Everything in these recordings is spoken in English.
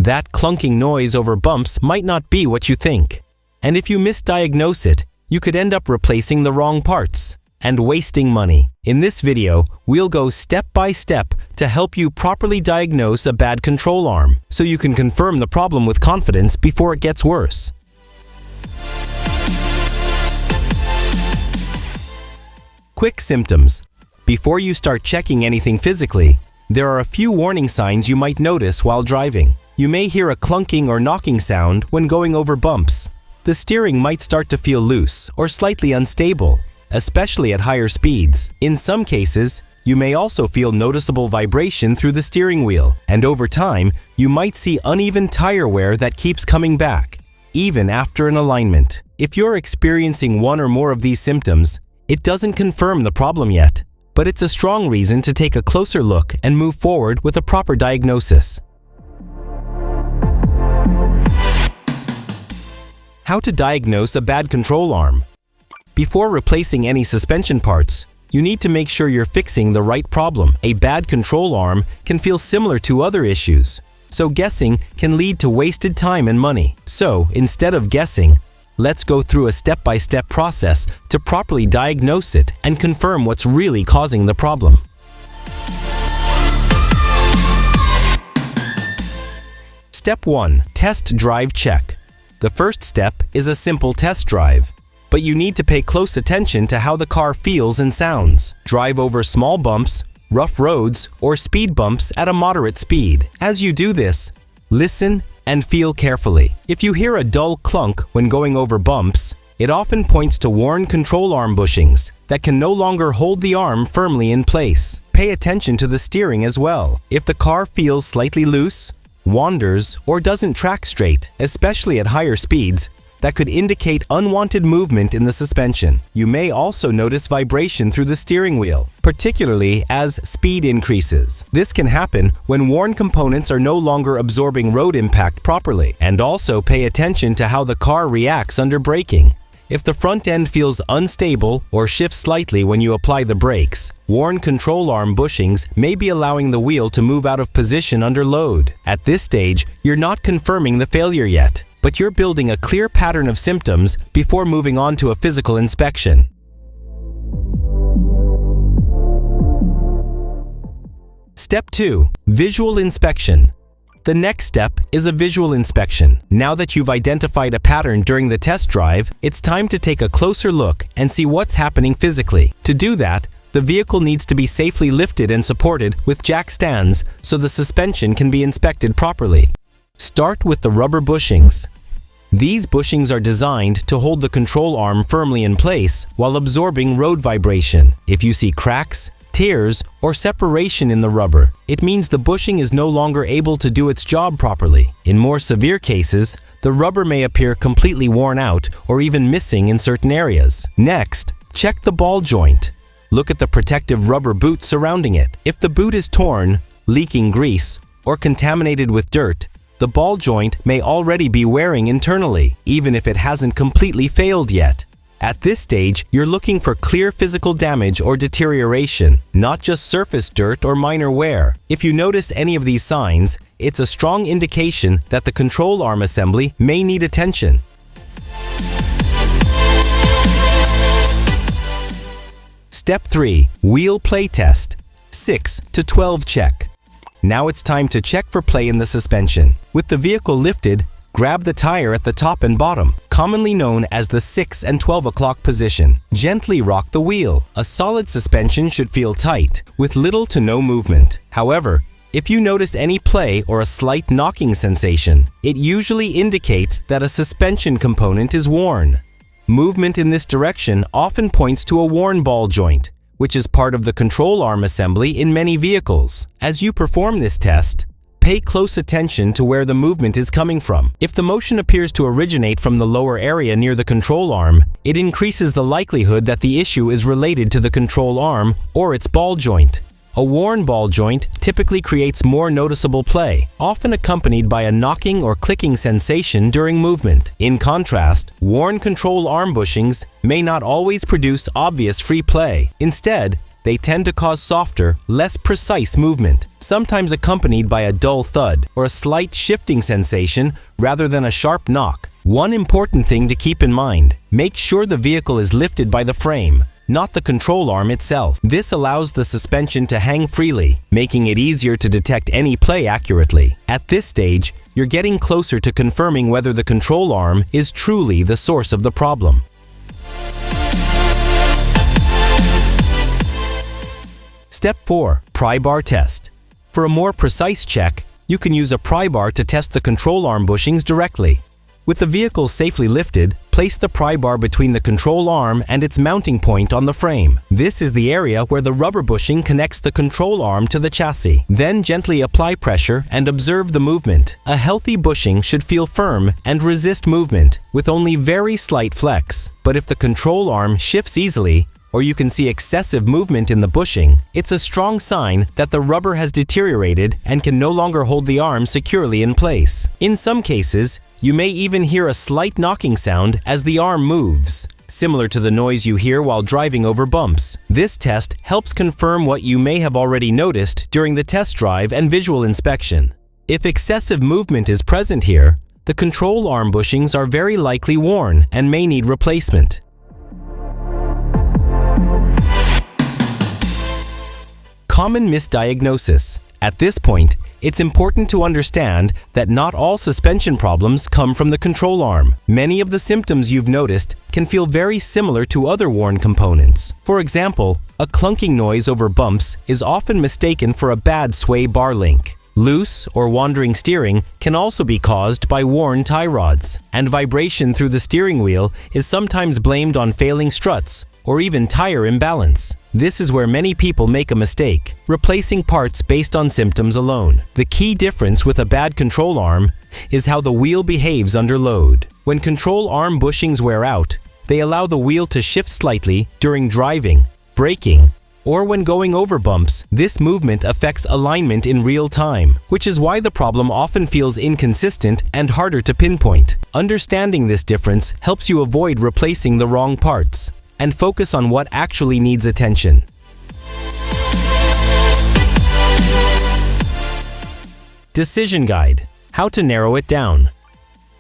That clunking noise over bumps might not be what you think. And if you misdiagnose it, you could end up replacing the wrong parts and wasting money. In this video, we'll go step by step to help you properly diagnose a bad control arm so you can confirm the problem with confidence before it gets worse. Quick symptoms. Before you start checking anything physically, there are a few warning signs you might notice while driving. You may hear a clunking or knocking sound when going over bumps. The steering might start to feel loose or slightly unstable, especially at higher speeds. In some cases, you may also feel noticeable vibration through the steering wheel, and over time, you might see uneven tire wear that keeps coming back, even after an alignment. If you're experiencing one or more of these symptoms, it doesn't confirm the problem yet, but it's a strong reason to take a closer look and move forward with a proper diagnosis. How to diagnose a bad control arm. Before replacing any suspension parts, you need to make sure you're fixing the right problem. A bad control arm can feel similar to other issues, so guessing can lead to wasted time and money. So, instead of guessing, let's go through a step-by-step process to properly diagnose it and confirm what's really causing the problem. Step 1. Test drive check. The first step is a simple test drive, but you need to pay close attention to how the car feels and sounds. Drive over small bumps, rough roads, or speed bumps at a moderate speed. As you do this, listen and feel carefully. If you hear a dull clunk when going over bumps, it often points to worn control arm bushings that can no longer hold the arm firmly in place. Pay attention to the steering as well. If the car feels slightly loose, wanders, or doesn't track straight, especially at higher speeds, that could indicate unwanted movement in the suspension. You may also notice vibration through the steering wheel, particularly as speed increases. This can happen when worn components are no longer absorbing road impact properly. And also pay attention to how the car reacts under braking. If the front end feels unstable or shifts slightly when you apply the brakes, worn control arm bushings may be allowing the wheel to move out of position under load. At this stage, you're not confirming the failure yet, but you're building a clear pattern of symptoms before moving on to a physical inspection. Step 2. Visual inspection. The next step is a visual inspection. Now that you've identified a pattern during the test drive, it's time to take a closer look and see what's happening physically. To do that, the vehicle needs to be safely lifted and supported with jack stands so the suspension can be inspected properly. Start with the rubber bushings. These bushings are designed to hold the control arm firmly in place while absorbing road vibration. If you see cracks, tears, or separation in the rubber, it means the bushing is no longer able to do its job properly. In more severe cases, the rubber may appear completely worn out or even missing in certain areas. Next, check the ball joint. Look at the protective rubber boot surrounding it. If the boot is torn, leaking grease, or contaminated with dirt, the ball joint may already be wearing internally, even if it hasn't completely failed yet. At this stage, you're looking for clear physical damage or deterioration, not just surface dirt or minor wear. If you notice any of these signs, it's a strong indication that the control arm assembly may need attention. Step 3. Wheel play test. 6 to 12 check. Now it's time to check for play in the suspension. With the vehicle lifted, grab the tire at the top and bottom, commonly known as the 6 and 12 o'clock position. Gently rock the wheel. A solid suspension should feel tight, with little to no movement. However, if you notice any play or a slight knocking sensation, it usually indicates that a suspension component is worn. Movement in this direction often points to a worn ball joint, which is part of the control arm assembly in many vehicles. As you perform this test, pay close attention to where the movement is coming from. If the motion appears to originate from the lower area near the control arm, it increases the likelihood that the issue is related to the control arm or its ball joint. A worn ball joint typically creates more noticeable play, often accompanied by a knocking or clicking sensation during movement. In contrast, worn control arm bushings may not always produce obvious free play. Instead, They tend to cause softer, less precise movement, sometimes accompanied by a dull thud or a slight shifting sensation rather than a sharp knock. One important thing to keep in mind: make sure the vehicle is lifted by the frame, not the control arm itself. This allows the suspension to hang freely, making it easier to detect any play accurately. At this stage, you're getting closer to confirming whether the control arm is truly the source of the problem. Step 4. Pry Bar Test. For a more precise check, you can use a pry bar to test the control arm bushings directly. With the vehicle safely lifted, place the pry bar between the control arm and its mounting point on the frame. This is the area where the rubber bushing connects the control arm to the chassis. Then gently apply pressure and observe the movement. A healthy bushing should feel firm and resist movement, with only very slight flex. But if the control arm shifts easily, or you can see excessive movement in the bushing, it's a strong sign that the rubber has deteriorated and can no longer hold the arm securely in place. In some cases, you may even hear a slight knocking sound as the arm moves, similar to the noise you hear while driving over bumps. This test helps confirm what you may have already noticed during the test drive and visual inspection. If excessive movement is present here, the control arm bushings are very likely worn and may need replacement. Common misdiagnosis. At this point, it's important to understand that not all suspension problems come from the control arm. Many of the symptoms you've noticed can feel very similar to other worn components. For example, a clunking noise over bumps is often mistaken for a bad sway bar link. Loose or wandering steering can also be caused by worn tie rods, and vibration through the steering wheel is sometimes blamed on failing struts or even tire imbalance. This is where many people make a mistake, replacing parts based on symptoms alone. The key difference with a bad control arm is how the wheel behaves under load. When control arm bushings wear out, they allow the wheel to shift slightly during driving, braking, or when going over bumps. This movement affects alignment in real time, which is why the problem often feels inconsistent and harder to pinpoint. Understanding this difference helps you avoid replacing the wrong parts and focus on what actually needs attention. Decision Guide: How to narrow it down.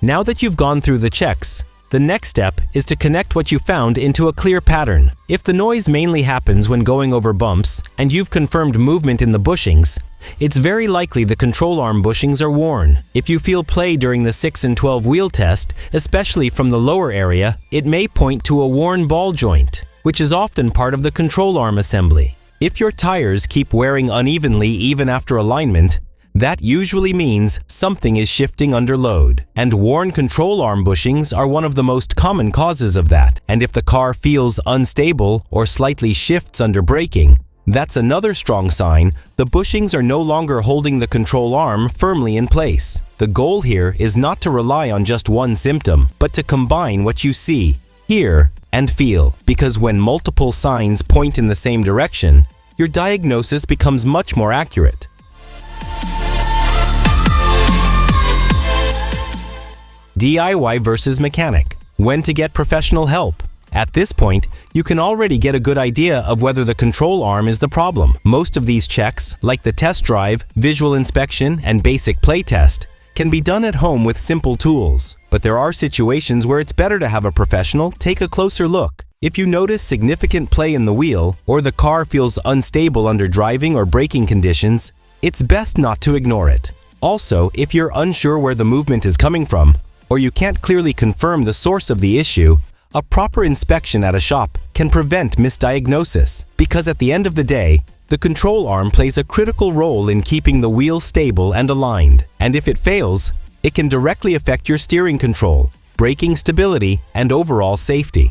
Now that you've gone through the checks, the next step is to connect what you found into a clear pattern. If the noise mainly happens when going over bumps and you've confirmed movement in the bushings, it's very likely the control arm bushings are worn. If you feel play during the 6 and 12 wheel test, especially from the lower area, it may point to a worn ball joint, which is often part of the control arm assembly. If your tires keep wearing unevenly even after alignment, that usually means something is shifting under load, and worn control arm bushings are one of the most common causes of that. And if the car feels unstable or slightly shifts under braking, that's another strong sign the bushings are no longer holding the control arm firmly in place. The goal here is not to rely on just one symptom, but to combine what you see, hear, and feel, because when multiple signs point in the same direction, your diagnosis becomes much more accurate. DIY versus mechanic. When to get professional help. At this point, you can already get a good idea of whether the control arm is the problem. Most of these checks, like the test drive, visual inspection, and basic play test, can be done at home with simple tools. But there are situations where it's better to have a professional take a closer look. If you notice significant play in the wheel, or the car feels unstable under driving or braking conditions, it's best not to ignore it. Also, if you're unsure where the movement is coming from, or you can't clearly confirm the source of the issue, a proper inspection at a shop can prevent misdiagnosis, because at the end of the day, the control arm plays a critical role in keeping the wheel stable and aligned. And if it fails, it can directly affect your steering control, braking stability, and overall safety.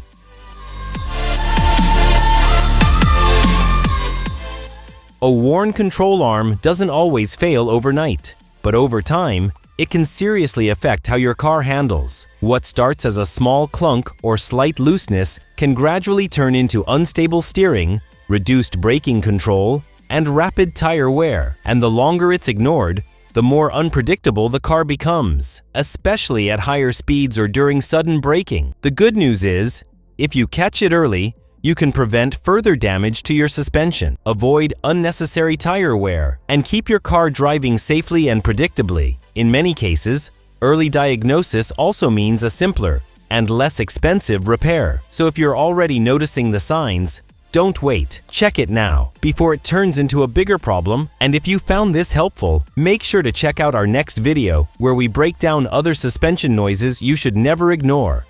A worn control arm doesn't always fail overnight, but over time, it can seriously affect how your car handles. What starts as a small clunk or slight looseness can gradually turn into unstable steering, reduced braking control, and rapid tire wear. And the longer it's ignored, the more unpredictable the car becomes, especially at higher speeds or during sudden braking. The good news is, if you catch it early, You can prevent further damage to your suspension, avoid unnecessary tire wear, and keep your car driving safely and predictably. In many cases, early diagnosis also means a simpler and less expensive repair. So if you're already noticing the signs, don't wait. Check it now before it turns into a bigger problem. And if you found this helpful, make sure to check out our next video where we break down other suspension noises you should never ignore.